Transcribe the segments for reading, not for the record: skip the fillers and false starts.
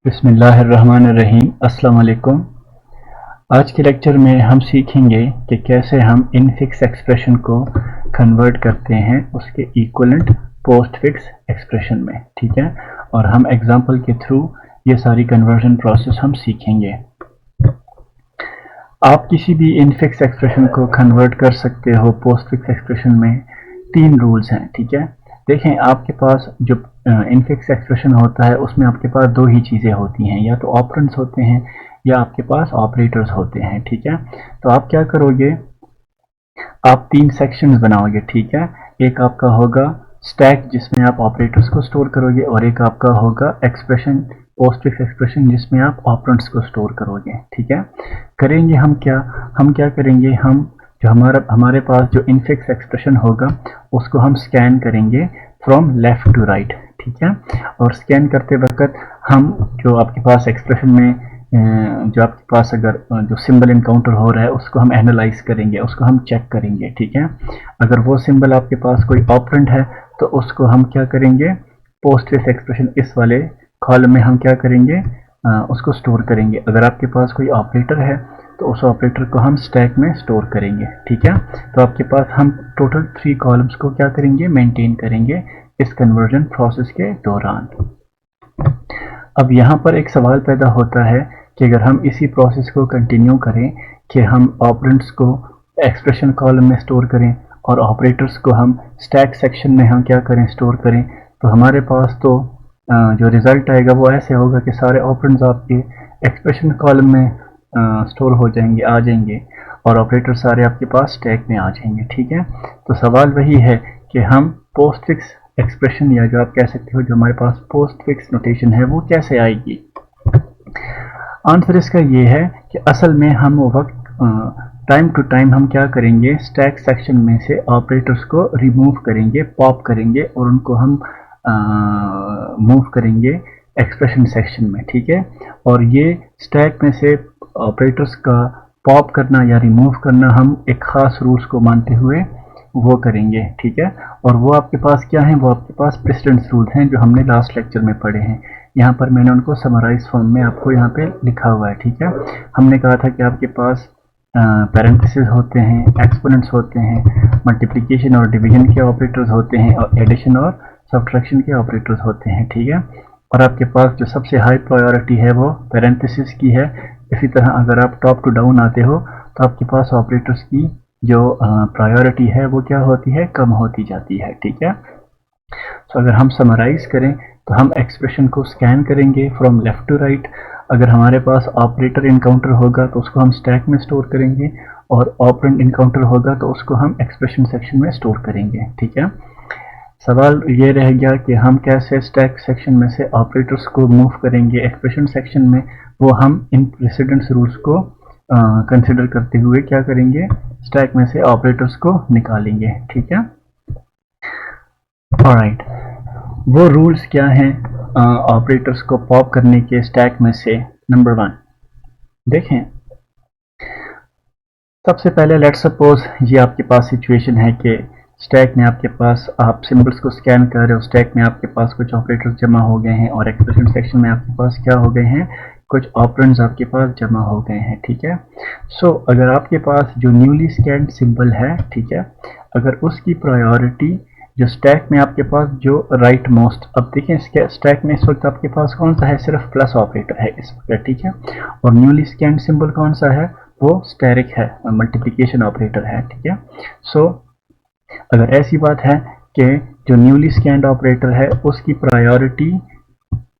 बिस्मिल्लाहिर्रहमानिर्रहीम। अस्सलाम वालेकुम। आज के लेक्चर में हम सीखेंगे कि कैसे हम इनफिक्स एक्सप्रेशन को कन्वर्ट करते हैं उसके इक्विवेलेंट पोस्टफिक्स एक्सप्रेशन में। ठीक है, और हम एग्जांपल के थ्रू ये सारी कन्वर्जन प्रोसेस हम सीखेंगे। आप किसी भी इनफिक्स एक्सप्रेशन को कन्वर्ट कर सकते हो पोस्टफिक्स एक्सप्रेशन में। तीन रूल्स हैं। ठीक है, देखें आपके पास जो इनफिक्स एक्सप्रेशन होता है उसमें आपके पास दो ही चीज़ें होती हैं, या तो ऑपरेंड्स होते हैं या आपके पास ऑपरेटर्स होते हैं। ठीक है, तो आप क्या करोगे, आप तीन सेक्शंस बनाओगे। ठीक है, एक आपका होगा स्टैक जिसमें आप ऑपरेटर्स को स्टोर करोगे, और एक आपका होगा एक्सप्रेशन पोस्टफिक्स एक्सप्रेशन जिसमें आप ऑपरेंड्स को स्टोर करोगे। ठीक है, करेंगे हम क्या करेंगे, हम जो हमारे पास जो इनफिक्स एक्सप्रेशन होगा उसको हम स्कैन करेंगे फ्रॉम लेफ्ट टू राइट। ठीक है, और स्कैन करते वक्त हम जो आपके पास एक्सप्रेशन में जो आपके पास अगर जो सिंबल इनकाउंटर हो रहा है उसको हम एनालाइज करेंगे, उसको हम चेक करेंगे। ठीक है, अगर वो सिंबल आपके पास कोई ऑपरेंड है तो उसको हम क्या करेंगे, पोस्टफिक्स एक्सप्रेशन इस वाले कॉलम में हम क्या करेंगे, उसको स्टोर करेंगे। अगर आपके पास कोई ऑपरेटर है तो उस ऑपरेटर को हम स्टैक में स्टोर करेंगे। ठीक है, तो आपके पास हम टोटल 3 कॉलम्स को क्या करेंगे, मेंटेन करेंगे इस कन्वर्जन प्रोसेस के दौरान। अब यहाँ पर एक सवाल पैदा होता है कि अगर हम इसी प्रोसेस को कंटिन्यू करें कि हम ऑपरेंड्स को एक्सप्रेशन कॉलम में स्टोर करें और ऑपरेटर्स को हम स्टैक सेक्शन में हम क्या करें, स्टोर करें, तो हमारे पास तो जो रिजल्ट आएगा वो ऐसे होगा कि सारे ऑपरेंड्स आपके एक्सप्रेशन कॉलम में स्टोर हो जाएंगे, आ जाएंगे, और ऑपरेटर सारे आपके पास स्टैक में आ जाएंगे। ठीक है, तो सवाल वही है कि हम पोस्टफिक्स एक्सप्रेशन, या जो आप कह सकते हो जो हमारे पास पोस्टफिक्स नोटेशन है, वो कैसे आएगी। आंसर इसका ये है कि असल में हम वो वक्त टाइम टू टाइम हम क्या करेंगे, स्टैक सेक्शन में से ऑपरेटर्स को रिमूव करेंगे, पॉप करेंगे, और उनको हम मूव करेंगे एक्सप्रेशन सेक्शन में। ठीक है, और ये स्टैक में से ऑपरेटर्स का पॉप करना या रिमूव करना हम एक ख़ास रूल्स को मानते हुए वो करेंगे। ठीक है, और वो आपके पास क्या है, वो आपके पास प्रेसिडेंस रूल्स हैं जो हमने लास्ट लेक्चर में पढ़े हैं। यहाँ पर मैंने उनको समराइज फॉर्म में आपको यहाँ पे लिखा हुआ है। ठीक है, हमने कहा था कि आपके पास पैरेंथेसिस होते हैं, एक्सपोनेंट्स होते हैं, मल्टीप्लिकेशन और डिवीजन के ऑपरेटर्स होते हैं, और एडिशन और सब्ट्रैक्शन के ऑपरेटर्स होते हैं। ठीक है, और आपके पास जो सबसे हाई प्रायोरिटी है वो पैरेंथेसिस की है। इसी तरह अगर आप टॉप टू डाउन आते हो तो आपके पास ऑपरेटर्स की जो प्रायोरिटी है वो क्या होती है, कम होती जाती है। ठीक है, तो अगर हम समराइज करें तो हम एक्सप्रेशन को स्कैन करेंगे फ्रॉम लेफ्ट टू राइट। अगर हमारे पास ऑपरेटर इनकाउंटर होगा तो उसको हम स्टैक में स्टोर करेंगे, और ऑपरेंड इनकाउंटर होगा तो उसको हम एक्सप्रेशन सेक्शन में स्टोर करेंगे। ठीक है, सवाल ये रह गया कि हम कैसे स्टैक सेक्शन में से ऑपरेटर्स को मूव करेंगे एक्सप्रेशन सेक्शन में। वो हम इन प्रेसिडेंस रूल्स को कंसिडर करते हुए क्या करेंगे, स्टैक में से ऑपरेटर्स को निकालेंगे। ठीक है, ऑलराइट, वो रूल्स क्या हैं ऑपरेटर्स को पॉप करने के स्टैक में से। नंबर 1 देखें, सबसे पहले लेट्स सपोज ये आपके पास सिचुएशन है कि स्टैक में आपके पास आप सिंबल्स को स्कैन कर रहे हो, स्टैक में आपके पास कुछ ऑपरेटर्स जमा हो गए हैं, और एक्सप्रेशन सेक्शन में आपके पास क्या हो गए हैं, कुछ ऑपरेंड्स आपके पास जमा हो गए हैं। ठीक है, सो अगर आपके पास जो न्यूली स्कैन्ड सिंबल है, ठीक है, अगर उसकी प्रायोरिटी जो स्टैक में आपके पास जो राइट मोस्ट, अब देखें स्टैक में इस वक्त आपके पास कौन सा है, सिर्फ प्लस ऑपरेटर है इस वक्त। ठीक है, और न्यूली स्कैन्ड सिंबल कौन सा है, वो स्टेरिक है, मल्टीप्लिकेशन ऑपरेटर है। ठीक है, सो अगर ऐसी बात है कि जो न्यूली स्कैन्ड ऑपरेटर है उसकी प्रायोरिटी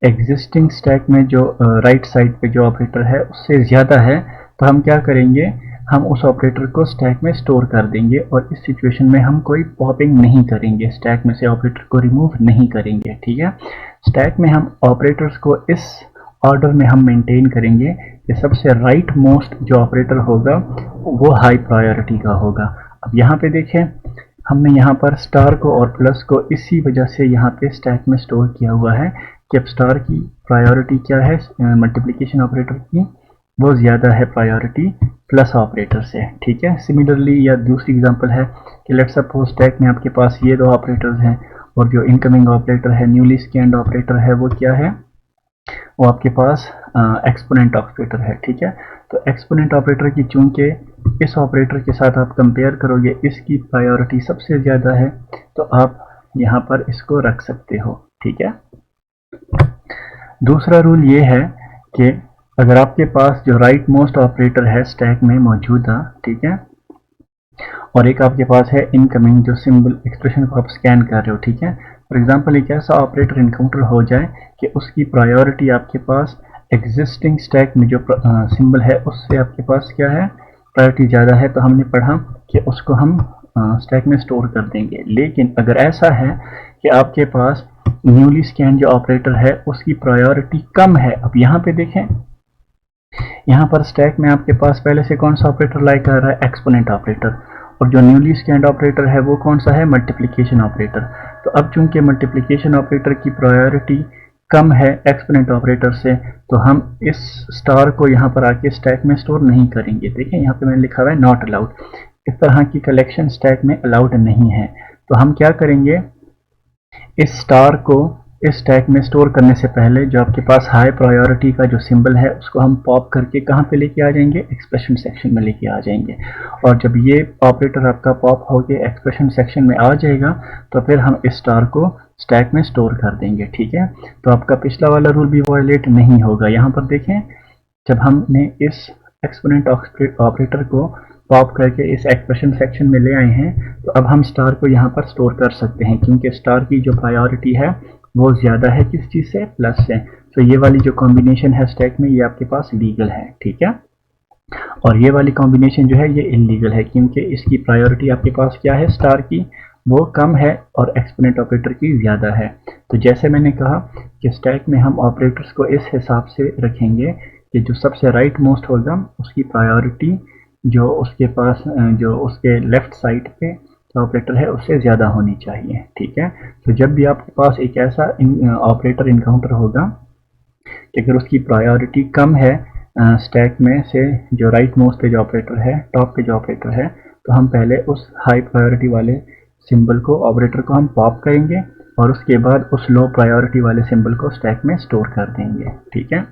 एग्जिस्टिंग स्टैक में जो राइट साइड पे जो ऑपरेटर है उससे ज़्यादा है, तो हम क्या करेंगे, हम उस ऑपरेटर को स्टैक में स्टोर कर देंगे, और इस सिचुएशन में हम कोई पॉपिंग नहीं करेंगे, स्टैक में से ऑपरेटर को रिमूव नहीं करेंगे। ठीक है, स्टैक में हम ऑपरेटर्स को इस ऑर्डर में हम मेंटेन करेंगे कि सबसे राइट मोस्ट जो ऑपरेटर होगा वो हाई प्रायोरिटी का होगा। अब यहाँ पे देखें, हमने यहाँ पर स्टार को और प्लस को इसी वजह से यहाँ पे स्टैक में स्टोर किया हुआ है कि अब स्टार की प्रायोरिटी क्या है, मल्टीप्लिकेशन ऑपरेटर की, वो ज़्यादा है प्रायोरिटी प्लस ऑपरेटर से। ठीक है, सिमिलरली या दूसरी एग्जांपल है कि लेट्स सपोज स्टैक में आपके पास ये दो ऑपरेटर्स हैं, और जो इनकमिंग ऑपरेटर है, न्यूली स्कैन्ड ऑपरेटर है, वो क्या है, वो आपके पास एक्सपोनेंट ऑपरेटर है, ठीक है। तो एक्सपोनेंट ऑपरेटर की चूंकि इस ऑपरेटर के साथ आप कंपेयर करोगे, इसकी प्रायोरिटी सबसे ज़्यादा है, तो आप यहाँ पर इसको रख सकते हो, ठीक है। दूसरा रूल ये है कि अगर आपके पास जो राइट मोस्ट ऑपरेटर है स्टैक में मौजूदा, ठीक है, और एक आपके पास है इनकमिंग जो सिंबल एक्सप्रेशन को आप स्कैन कर रहे हो, ठीक है। फॉर एग्जांपल एक ऐसा ऑपरेटर इनकाउंटर हो जाए कि उसकी प्रायोरिटी आपके पास एग्जिस्टिंग स्टैक में जो सिंबल है उससे आपके पास क्या है, प्रायोरिटी ज़्यादा है, तो हमने पढ़ा कि उसको हम स्टैक में स्टोर कर देंगे। लेकिन अगर ऐसा है कि आपके पास न्यूली स्कैन जो ऑपरेटर है उसकी प्रायोरिटी कम है, अब यहाँ पे देखें, यहाँ पर स्टैक में आपके पास पहले से कौन सा ऑपरेटर लाइक कर रहा है, एक्सपोनेंट ऑपरेटर, और जो न्यूली स्कैन्ड ऑपरेटर है वो कौन सा है, मल्टीप्लिकेशन ऑपरेटर। तो अब चूंकि मल्टीप्लिकेशन ऑपरेटर की प्रायोरिटी कम है एक्सपोनेंट ऑपरेटर से, तो हम इस स्टार को यहाँ पर आके स्टैक में स्टोर नहीं करेंगे। देखिए यहाँ पे मैंने लिखा हुआ है नॉट अलाउड, इस तरह की कलेक्शन स्टैक में अलाउड नहीं है। तो हम क्या करेंगे, इस स्टार को इस स्टैक में स्टोर करने से पहले जो आपके पास हाई प्रायोरिटी का जो सिंबल है उसको हम पॉप करके कहाँ पे लेके आ जाएंगे, एक्सप्रेशन सेक्शन में लेके आ जाएंगे। और जब ये ऑपरेटर आपका पॉप होके एक्सप्रेशन सेक्शन में आ जाएगा तो फिर हम इस स्टार को स्टैक में स्टोर कर देंगे, ठीक है। तो आपका पिछला वाला रूल भी वायलेट नहीं होगा। यहाँ पर देखें, जब हमने इस एक्सपोनेंट ऑपरेटर को पॉप करके इस एक्सप्रेशन सेक्शन में ले आए हैं, तो अब हम स्टार को यहाँ पर स्टोर कर सकते हैं, क्योंकि स्टार की जो प्रायोरिटी है वो ज़्यादा है किस चीज़ से, प्लस से। तो ये वाली जो कॉम्बिनेशन है स्टैक में, ये आपके पास लीगल है, ठीक है। और ये वाली कॉम्बिनेशन जो है ये इलीगल है, क्योंकि इसकी प्रायोरिटी आपके पास क्या है, स्टार की वो कम है और एक्सपोनेंट ऑपरेटर की ज़्यादा है। तो जैसे मैंने कहा कि स्टैक में हम ऑपरेटर्स को इस हिसाब से रखेंगे कि जो सबसे राइट मोस्ट होगा उसकी प्रायोरिटी जो उसके पास जो उसके लेफ्ट साइड पे ऑपरेटर है उससे ज़्यादा होनी चाहिए, ठीक है। तो जब भी आपके पास एक ऐसा ऑपरेटर इनकाउंटर होगा कि अगर उसकी प्रायोरिटी कम है स्टैक में से जो राइट मोस्ट पे जो ऑपरेटर है, टॉप पे जो ऑपरेटर है, तो हम पहले उस हाई प्रायोरिटी वाले सिंबल को, ऑपरेटर को हम पॉप करेंगे और उसके बाद उस लो प्रायोरिटी वाले सिंबल को स्टैक में स्टोर कर देंगे, ठीक है।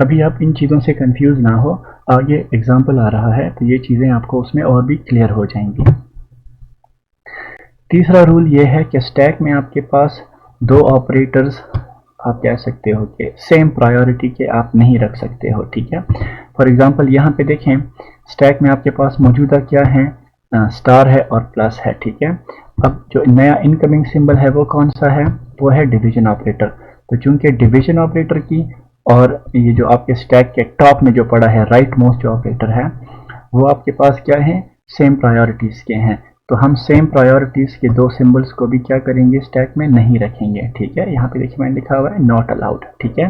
अभी आप इन चीज़ों से कंफ्यूज ना हो, आगे एग्जाम्पल आ रहा है तो ये चीज़ें आपको उसमें और भी क्लियर हो जाएंगी। तीसरा रूल ये है कि स्टैक में आपके पास दो ऑपरेटर्स आप कह सकते हो कि सेम प्रायोरिटी के आप नहीं रख सकते हो, ठीक है। फॉर एग्जांपल यहाँ पे देखें, स्टैक में आपके पास मौजूदा क्या है, स्टार है और प्लस है, ठीक है। अब जो नया इनकमिंग सिंबल है वो कौन सा है, वो है डिवीजन ऑपरेटर। तो चूंकि डिवीजन ऑपरेटर की और ये जो आपके स्टैक के टॉप में जो पड़ा है राइट मोस्ट जो ऑपरेटर है वो आपके पास क्या है, सेम प्रायोरिटीज़ के हैं, तो हम सेम प्रायोरिटीज़ के दो सिंबल्स को भी क्या करेंगे, स्टैक में नहीं रखेंगे, ठीक है। यहाँ पे देखिए मैंने लिखा हुआ है नॉट अलाउड, ठीक है।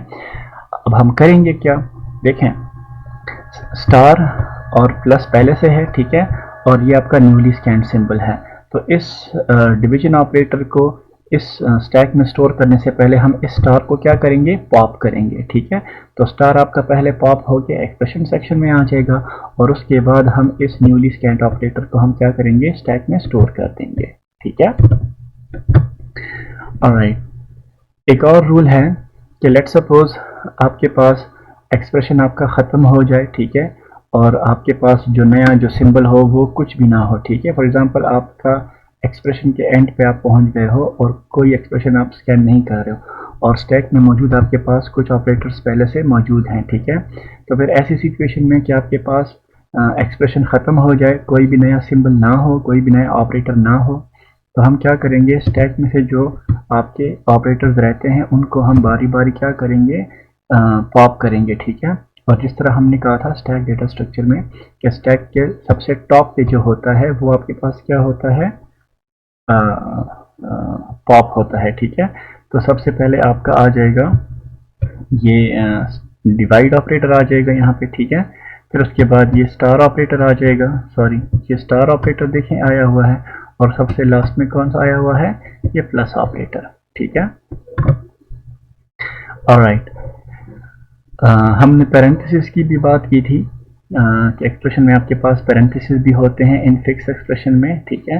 अब हम करेंगे क्या, देखें, स्टार और प्लस पहले से है, ठीक है, और ये आपका न्यूली स्कैन्ड सिंबल है। तो इस डिवीजन ऑपरेटर को इस स्टैक में स्टोर करने से पहले हम इस स्टार को क्या करेंगे, पॉप करेंगे, ठीक है। तो स्टार आपका पहले पॉप होकर एक्सप्रेशन सेक्शन में आ जाएगा और उसके बाद हम इस न्यूली स्कैन्ड ऑपरेटर को हम क्या करेंगे, स्टैक में स्टोर कर देंगे, ठीक है। ऑलराइट, एक और रूल है कि लेट्स सपोज आपके पास एक्सप्रेशन आपका ख़त्म हो जाए, ठीक है, और आपके पास जो नया जो सिंबल हो वो कुछ भी ना हो, ठीक है। फॉर एग्जांपल आपका एक्सप्रेशन के एंड पे आप पहुंच गए हो और कोई एक्सप्रेशन आप स्कैन नहीं कर रहे हो और स्टैक में मौजूद आपके पास कुछ ऑपरेटर्स पहले से मौजूद हैं, ठीक है। तो फिर ऐसी सिचुएशन में कि आपके पास एक्सप्रेशन ख़त्म हो जाए, कोई भी नया सिंबल ना हो, कोई भी नया ऑपरेटर ना हो, तो हम क्या करेंगे, स्टैक में से जो आपके ऑपरेटर्स रहते हैं उनको हम बारी बारी क्या करेंगे, पॉप करेंगे, ठीक है। और जिस तरह हमने कहा था स्टैक डेटा स्ट्रक्चर में कि स्टैक के सबसे टॉप पे जो होता है वो आपके पास क्या होता है, पॉप होता है, ठीक है। तो सबसे पहले आपका आ जाएगा ये डिवाइड ऑपरेटर आ जाएगा यहाँ पे, ठीक है। फिर उसके बाद ये स्टार ऑपरेटर आ जाएगा, सॉरी ये स्टार ऑपरेटर देखें आया हुआ है, और सबसे लास्ट में कौन सा आया हुआ है, ये प्लस ऑपरेटर, ठीक है। ऑलराइट, हमने पैरेंथेसिस की भी बात की थी कि एक्सप्रेशन में आपके पास पैरेंथेसिस भी होते हैं इनफिक्स एक्सप्रेशन में, ठीक है।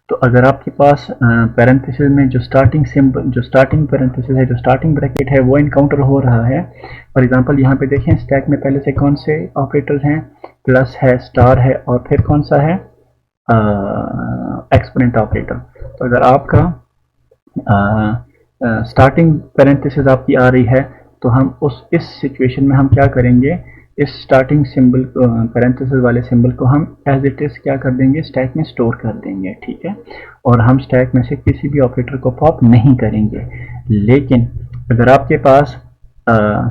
तो अगर आपके पास पैरेंथेसिस में जो स्टार्टिंग सिंबल, जो स्टार्टिंग पैरेंथेसिस है, जो स्टार्टिंग ब्रैकेट है, वो इनकाउंटर हो रहा है। फॉर एग्जांपल यहाँ पे देखें स्टैक में पहले से कौन से ऑपरेटर्स हैं, प्लस है, स्टार है, और फिर कौन सा है, एक्सपोनेंट ऑपरेटर। तो अगर आपका स्टार्टिंग पैरेंथेसिस आपकी आ रही है तो हम इस सिचुएशन में हम क्या करेंगे, इस स्टार्टिंग सिंबल पैरेंथेसिस वाले सिंबल को हम एज इट इज क्या कर देंगे, स्टैक में स्टोर कर देंगे, ठीक है। और हम स्टैक में से किसी भी ऑपरेटर को पॉप नहीं करेंगे। लेकिन अगर आपके पास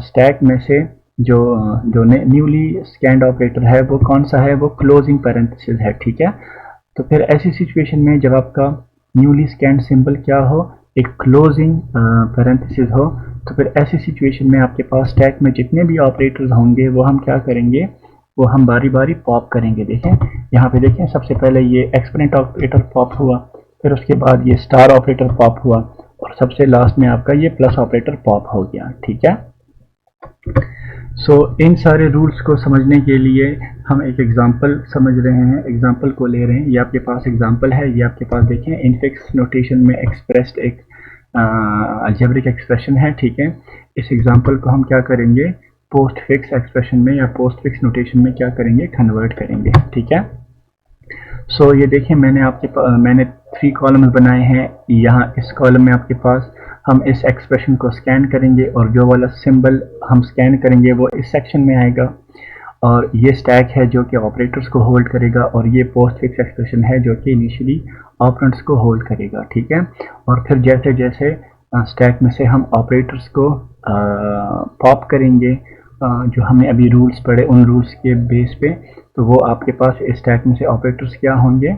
स्टैक में से जो जो न्यूली स्कैन्ड ऑपरेटर है वो कौन सा है, वो क्लोजिंग पैरेंथेसिस है, ठीक है। तो फिर ऐसी सिचुएशन में जब आपका न्यूली स्कैन्ड सिंबल क्या हो, एक क्लोजिंग पैरेंथेसिस हो, तो फिर ऐसी सिचुएशन में आपके पास स्टैक में जितने भी ऑपरेटर्स होंगे वो हम क्या करेंगे, वो हम बारी बारी पॉप करेंगे। देखें यहाँ पे, देखें सबसे पहले ये एक्सपोनेंट ऑपरेटर पॉप हुआ, फिर उसके बाद ये स्टार ऑपरेटर पॉप हुआ, और सबसे लास्ट में आपका ये प्लस ऑपरेटर पॉप हो गया, ठीक है। इन सारे रूल्स को समझने के लिए हम एक एग्जांपल समझ रहे हैं, एग्जांपल को ले रहे हैं। ये आपके पास एग्जांपल है, ये आपके पास देखें इनफिक्स नोटेशन में एक्सप्रेस्ड एक अलजेब्रिक एक्सप्रेशन है, ठीक है। इस एग्जांपल को हम क्या करेंगे, पोस्ट फिक्स एक्सप्रेशन में या पोस्ट फिक्स नोटेशन में क्या करेंगे, कन्वर्ट करेंगे, ठीक है। ये देखें मैंने 3 कॉलम्स बनाए हैं। यहाँ इस कॉलम में आपके पास हम इस एक्सप्रेशन को स्कैन करेंगे और जो वाला सिंबल हम स्कैन करेंगे वो इस सेक्शन में आएगा, और ये स्टैक है जो कि ऑपरेटर्स को होल्ड करेगा, और ये पोस्ट फिक्स एक्सप्रेशन है जो कि इनिशियली ऑपरेंड्स को होल्ड करेगा, ठीक है। और फिर जैसे जैसे स्टैक में से हम ऑपरेटर्स को पॉप करेंगे, जो हमने अभी रूल्स पढ़े उन रूल्स के बेस पे, तो वो आपके पास इस स्टैक में से ऑपरेटर्स क्या होंगे,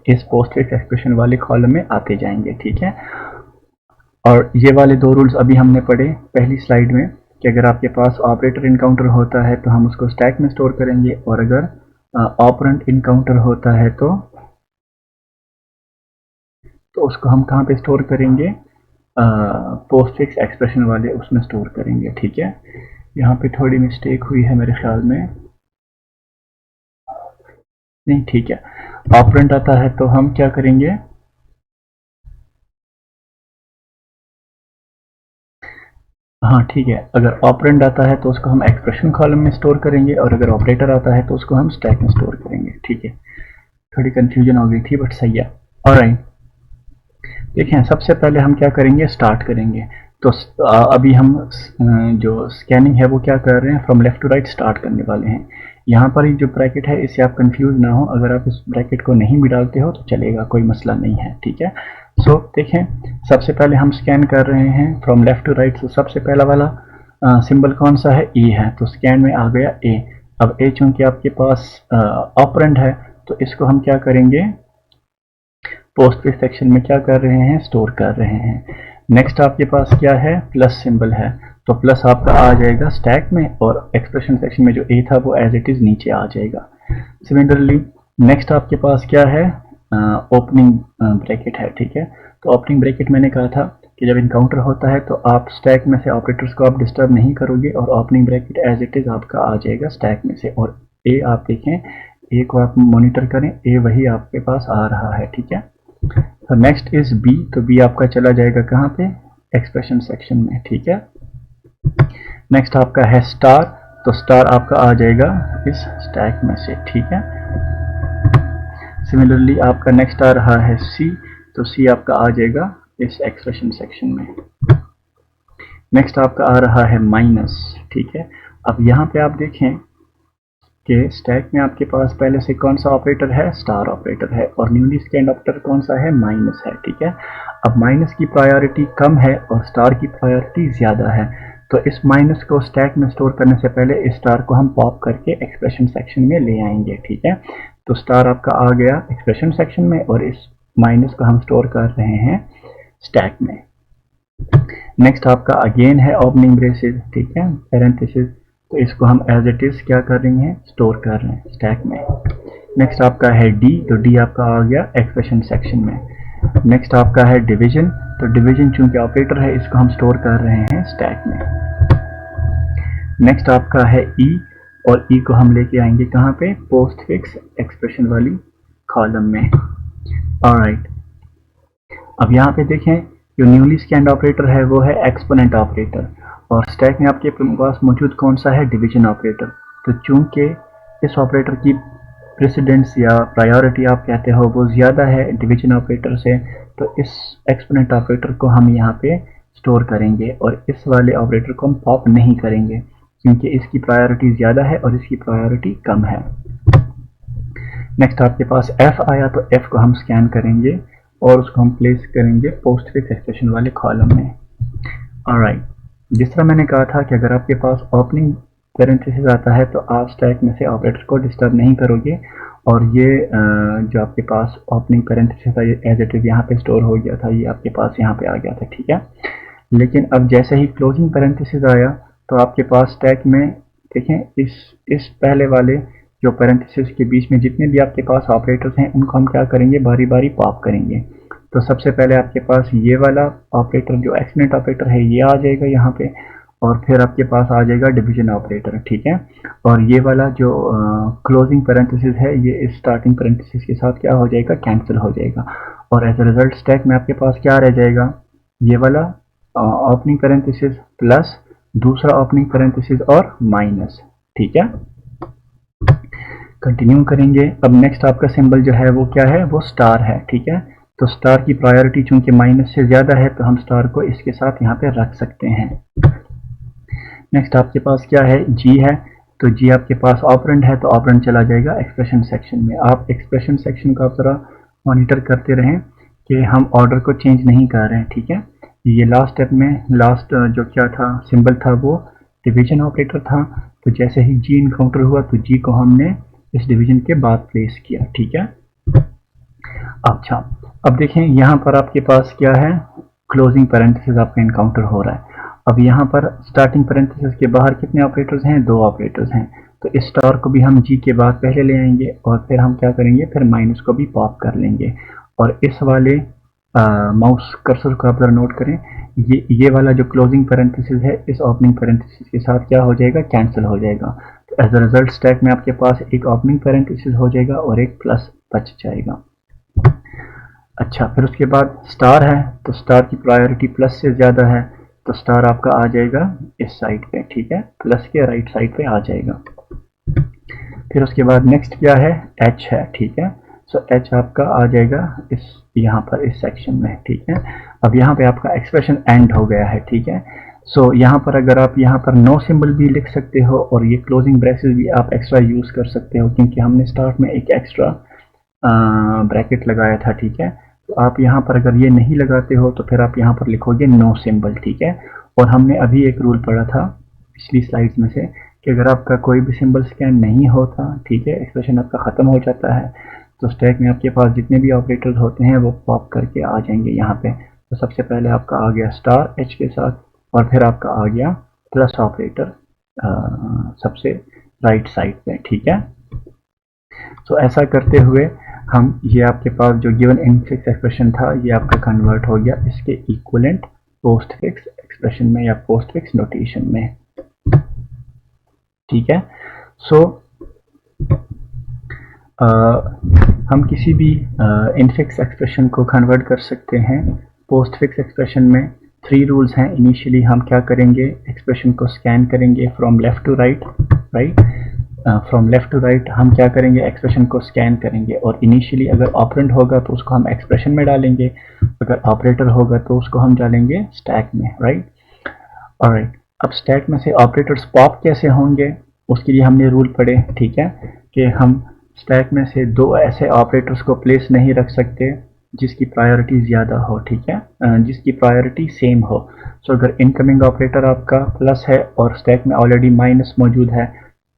इस पोस्ट फिक्स एक्सप्रेशन वाले कॉलम में आते जाएंगे, ठीक है। और ये वाले 2 रूल्स अभी हमने पढ़े पहली स्लाइड में कि अगर आपके पास ऑपरेटर इनकाउंटर होता है तो हम उसको स्टैक में स्टोर करेंगे, और अगर ऑपरेंड इनकाउंटर होता है तो उसको हम कहाँ पे स्टोर करेंगे, पोस्ट फिक्स एक्सप्रेशन वाले उसमें स्टोर करेंगे, ठीक है। यहाँ पे थोड़ी मिस्टेक हुई है मेरे ख्याल में, नहीं ठीक है। ऑपरेंड आता है तो हम क्या करेंगे, हाँ ठीक है, अगर ऑपरेंड आता है तो उसको हम एक्सप्रेशन कॉलम में स्टोर करेंगे, और अगर ऑपरेटर आता है तो उसको हम स्टैक में स्टोर करेंगे, ठीक है। थोड़ी कंफ्यूजन हो गई थी बट सही है। ऑलराइट, देखें सबसे पहले हम क्या करेंगे, स्टार्ट करेंगे। तो अभी हम जो स्कैनिंग है वो क्या कर रहे हैं, from left to right start करने वाले हैं। यहाँ पर ही जो ब्रैकेट है इससे आप कंफ्यूज ना हो, अगर आप इस ब्रैकेट को नहीं भी डालते हो तो चलेगा, कोई मसला नहीं है, ठीक है। देखें सबसे पहले हम स्कैन कर रहे हैं फ्रॉम लेफ्ट टू राइट। तो सबसे पहला वाला सिंबल कौन सा है, ए है, तो स्कैन में आ गया ए। अब ए चूंकि आपके पास ऑपरेंड है तो इसको हम क्या करेंगे, पोस्ट फिक्स सेक्शन में क्या कर रहे हैं, स्टोर कर रहे हैं। नेक्स्ट आपके पास क्या है, प्लस सिंबल है, तो प्लस आपका आ जाएगा स्टैक में, और एक्सप्रेशन सेक्शन में जो ए था वो एज इट इज नीचे आ जाएगा। सिमिलरली नेक्स्ट आपके पास क्या है, ओपनिंग ब्रैकेट है, ठीक है। तो ओपनिंग ब्रैकेट मैंने कहा था कि जब इनकाउंटर होता है तो आप स्टैक में से ऑपरेटर्स को आप डिस्टर्ब नहीं करोगे, और opening bracket as it is आपका आ जाएगा स्टैक में से। और ए आप देखें, ए को आप मॉनिटर करें, ए वही आपके पास आ रहा है, ठीक है। तो नेक्स्ट इज बी, तो बी आपका चला जाएगा कहाँ पे, एक्सप्रेशन सेक्शन में, ठीक है। नेक्स्ट आपका है स्टार, तो स्टार आपका आ जाएगा इस स्टैक में से, ठीक है। सिमिलरली आपका नेक्स्ट आ रहा है सी, तो सी आपका आ जाएगा इस एक्सप्रेशन सेक्शन में। नेक्स्ट आपका आ रहा है माइनस, ठीक है। अब यहाँ पे आप देखें कि स्टैक में आपके पास पहले से कौन सा ऑपरेटर है, स्टार ऑपरेटर है, और न्यूली स्कैन्ड ऑपरेटर कौन सा है, माइनस है, ठीक है। अब माइनस की प्रायोरिटी कम है और स्टार की प्रायोरिटी ज़्यादा है, तो इस माइनस को स्टैक में स्टोर करने से पहले इस स्टार को हम पॉप करके एक्सप्रेशन सेक्शन में ले आएंगे, ठीक है। तो स्टार आपका आ गया एक्सप्रेशन सेक्शन में, और इस माइनस को हम स्टोर कर रहे हैं स्टैक में। नेक्स्ट आपका अगेन है ओपनिंग ब्रेसेस, ठीक है, पैरेंथेसिस, तो इसको हम एज इट इज क्या कर रहे हैं, स्टोर कर रहे हैं स्टैक में। नेक्स्ट आपका है डी, तो डी आपका आ गया एक्सप्रेशन सेक्शन में। नेक्स्ट आपका है डिवीजन, तो डिवीजन चूंकि ऑपरेटर है इसको हम स्टोर कर रहे हैं स्टैक में। नेक्स्ट आपका है ई, और ई को हम लेके आएंगे कहाँ पे, पोस्ट फिक्स एक्सप्रेशन वाली कॉलम में। ऑलराइट, अब यहाँ पे देखें जो न्यूली स्कैन्ड ऑपरेटर है वो है एक्सपोनेंट ऑपरेटर, और स्टैक में आपके पास मौजूद कौन सा है, डिवीजन ऑपरेटर। तो चूंकि इस ऑपरेटर की प्रेसिडेंस या प्रायोरिटी आप कहते हो वो ज़्यादा है डिवीजन ऑपरेटर से, तो इस एक्सपोनेंट ऑपरेटर को हम यहाँ पे स्टोर करेंगे और इस वाले ऑपरेटर को हम पॉप नहीं करेंगे क्योंकि इसकी प्रायोरिटी ज़्यादा है और इसकी प्रायोरिटी कम है। नेक्स्ट आपके पास f आया, तो f को हम स्कैन करेंगे और उसको हम प्लेस करेंगे पोस्टफिक्स एक्सप्रेशन वाले कॉलम में। ऑलराइट, जिस तरह मैंने कहा था कि अगर आपके पास ओपनिंग पैरेंथेसिस आता है तो आप स्टैक में से ऑपरेटर को डिस्टर्ब नहीं करोगे, और ये जो आपके पास ओपनिंग पैरेंथेसिस था ये एज इट इज़ यहाँ पे स्टोर हो गया था, ये आपके पास यहाँ पे आ गया था, ठीक है। लेकिन अब जैसे ही क्लोजिंग पैरेंथेसिस आया तो आपके पास स्टैक में देखें इस पहले वाले जो पैरेंथेसिस के बीच में जितने भी आपके पास ऑपरेटर्स हैं उनको हम क्या करेंगे, बारी बारी पॉप करेंगे। तो सबसे पहले आपके पास ये वाला ऑपरेटर जो एक्सपोनेंट ऑपरेटर है ये आ जाएगा यहाँ पे, और फिर आपके पास आ जाएगा डिवीजन ऑपरेटर, ठीक है। और ये वाला जो क्लोजिंग पैरेंथेसिस है ये इस स्टार्टिंग पैरेंथेसिस के साथ क्या हो जाएगा, कैंसिल हो जाएगा, और एज अ रिजल्ट स्टैक में आपके पास क्या रह जाएगा, ये वाला ओपनिंग पैरेंथेसिस प्लस दूसरा ओपनिंग पैरेंथेसिस और माइनस, ठीक है। कंटिन्यू करेंगे। अब नेक्स्ट आपका सिंबल जो है वो क्या है, वो स्टार है, ठीक है। तो स्टार की प्रायोरिटी चूंकि माइनस से ज़्यादा है तो हम स्टार को इसके साथ यहाँ पे रख सकते हैं। नेक्स्ट आपके पास क्या है, जी है, तो जी आपके पास ऑपरेंड है तो ऑपरेंड चला जाएगा एक्सप्रेशन सेक्शन में। आप एक्सप्रेशन सेक्शन को आप ज़रा मॉनिटर करते रहें कि हम ऑर्डर को चेंज नहीं कर रहे हैं, ठीक है। ये लास्ट स्टेप में लास्ट जो क्या था सिंबल था वो डिवीजन ऑपरेटर था, तो जैसे ही जी इनकाउंटर हुआ तो जी को हमने इस डिवीजन के बाद प्लेस किया, ठीक है। अच्छा, अब देखें यहाँ पर आपके पास क्या है, क्लोजिंग पैरेंथेसिस आपका इनकाउंटर हो रहा है। अब यहाँ पर स्टार्टिंग पैरेंथेसिस के बाहर कितने ऑपरेटर्स हैं, 2 ऑपरेटर्स हैं, तो इस स्टार को भी हम जी के बाद पहले ले आएंगे और फिर हम क्या करेंगे, फिर माइनस को भी पॉप कर लेंगे, और इस वाले माउस कर्सर को आप जरा नोट करें, ये वाला जो क्लोजिंग पैरेंथेसिस है इस ओपनिंग पैरेंथेसिस के साथ क्या हो जाएगा, कैंसिल हो जाएगा। तो एज अ रिजल्ट स्टैक में आपके पास एक ओपनिंग पैरेंथेसिस हो जाएगा और एक प्लस बच जाएगा। अच्छा, फिर उसके बाद स्टार है, तो स्टार की प्रायोरिटी प्लस से ज़्यादा है, तो स्टार आपका आ जाएगा इस साइड पे, ठीक है, प्लस के राइट साइड पे आ जाएगा। फिर उसके बाद नेक्स्ट क्या है, एच है, ठीक है। सो एच आपका आ जाएगा इस यहाँ पर इस सेक्शन में, ठीक है। अब यहाँ पे आपका एक्सप्रेशन एंड हो गया है, ठीक है। सो यहाँ पर अगर आप यहाँ पर नो सिंबल भी लिख सकते हो और ये क्लोजिंग ब्रेसेस भी आप एक्स्ट्रा यूज़ कर सकते हो क्योंकि हमने स्टार्ट में एक एक्स्ट्रा ब्रैकेट लगाया था, ठीक है। तो आप यहाँ पर अगर ये नहीं लगाते हो तो फिर आप यहाँ पर लिखोगे नो सिंबल, ठीक है। और हमने अभी एक रूल पढ़ा था पिछली स्लाइड्स में से कि अगर आपका कोई भी सिंबल स्कैन नहीं होता, ठीक है, एक्सप्रेशन आपका ख़त्म हो जाता है, तो स्टैक में आपके पास जितने भी ऑपरेटर्स होते हैं वो पॉप करके आ जाएंगे यहाँ पे। तो सबसे पहले आपका आ गया स्टार एच के साथ, और फिर आपका आ गया प्लस ऑपरेटर सबसे राइट साइड पे, ठीक है। तो ऐसा करते हुए हम ये आपके पास जो गिवन इनफिक्स एक्सप्रेशन था ये आपका कन्वर्ट हो गया इसके इक्वलेंट पोस्टफिक्स एक्सप्रेशन में या पोस्टफिक्स नोटेशन में, ठीक है। सो हम किसी भी इनफिक्स एक्सप्रेशन को कन्वर्ट कर सकते हैं पोस्टफिक्स एक्सप्रेशन में। 3 रूल्स हैं। इनिशियली हम क्या करेंगे, एक्सप्रेशन को स्कैन करेंगे from left to right, from left to right हम क्या करेंगे, एक्सप्रेशन को स्कैन करेंगे, और इनिशियली अगर ऑपरेंड होगा तो उसको हम एक्सप्रेशन में डालेंगे, अगर ऑपरेटर होगा तो उसको हम डालेंगे स्टैक में, राइट। ऑलराइट, अब स्टैक में से ऑपरेटर्स पॉप कैसे होंगे उसके लिए हमने रूल पढ़े, ठीक है, कि हम स्टैक में से 2 ऐसे ऑपरेटर्स को प्लेस नहीं रख सकते जिसकी प्रायोरिटी ज़्यादा हो, ठीक है, जिसकी प्रायोरिटी सेम हो। सो अगर इनकमिंग ऑपरेटर आपका प्लस है और स्टैक में ऑलरेडी माइनस मौजूद है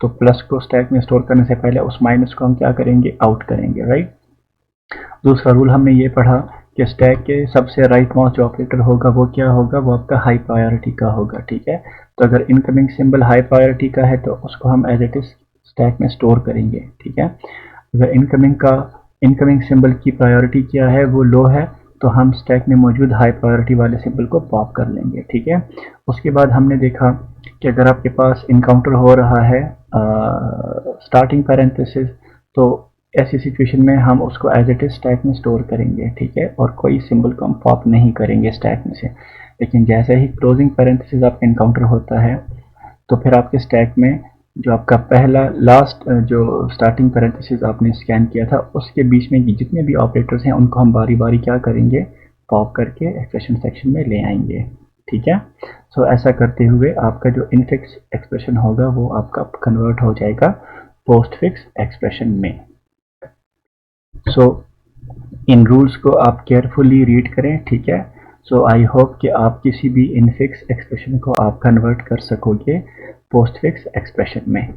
तो प्लस को स्टैक में स्टोर करने से पहले उस माइनस को हम क्या करेंगे, आउट करेंगे, राइट। दूसरा रूल हमने ये पढ़ा कि स्टैक के सबसे राइट मोस्ट जो ऑपरेटर होगा वो क्या होगा, वो आपका हाई प्रायोरिटी का होगा, ठीक है। तो अगर इनकमिंग सिंबल हाई प्रायोरिटी का है तो उसको हम एज इट इज स्टैक में स्टोर करेंगे, ठीक है। अगर इनकमिंग सिंबल की प्रायोरिटी क्या है, वो लो है, तो हम स्टैक में मौजूद हाई प्रायोरिटी वाले सिंबल को पॉप कर लेंगे, ठीक है। उसके बाद हमने देखा कि अगर आपके पास इनकाउंटर हो रहा है स्टार्टिंग पैरेंथेसिस तो ऐसी सिचुएशन में हम उसको एज इट इज स्टैक में स्टोर करेंगे, ठीक है, और कोई सिंबल को हम पॉप नहीं करेंगे स्टैक में से। लेकिन जैसे ही क्लोजिंग पैरेंथेसिस आपका इनकाउंटर होता है तो फिर आपके स्टैक में जो आपका पहला लास्ट जो स्टार्टिंग पैरेंथेसिस आपने स्कैन किया था उसके बीच में जितने भी ऑपरेटर्स हैं उनको हम बारी बारी क्या करेंगे, पॉप करके एक्सप्रेशन सेक्शन में ले आएंगे, ठीक है। सो ऐसा करते हुए आपका जो इनफिक्स एक्सप्रेशन होगा वो आपका कन्वर्ट हो जाएगा पोस्टफिक्स एक्सप्रेशन में। सो इन रूल्स को आप केयरफुली रीड करें, ठीक है। सो आई होप कि आप किसी भी इनफिक्स एक्सप्रेशन को आप कन्वर्ट कर सकोगे पोस्टफिक्स एक्सप्रेशन में।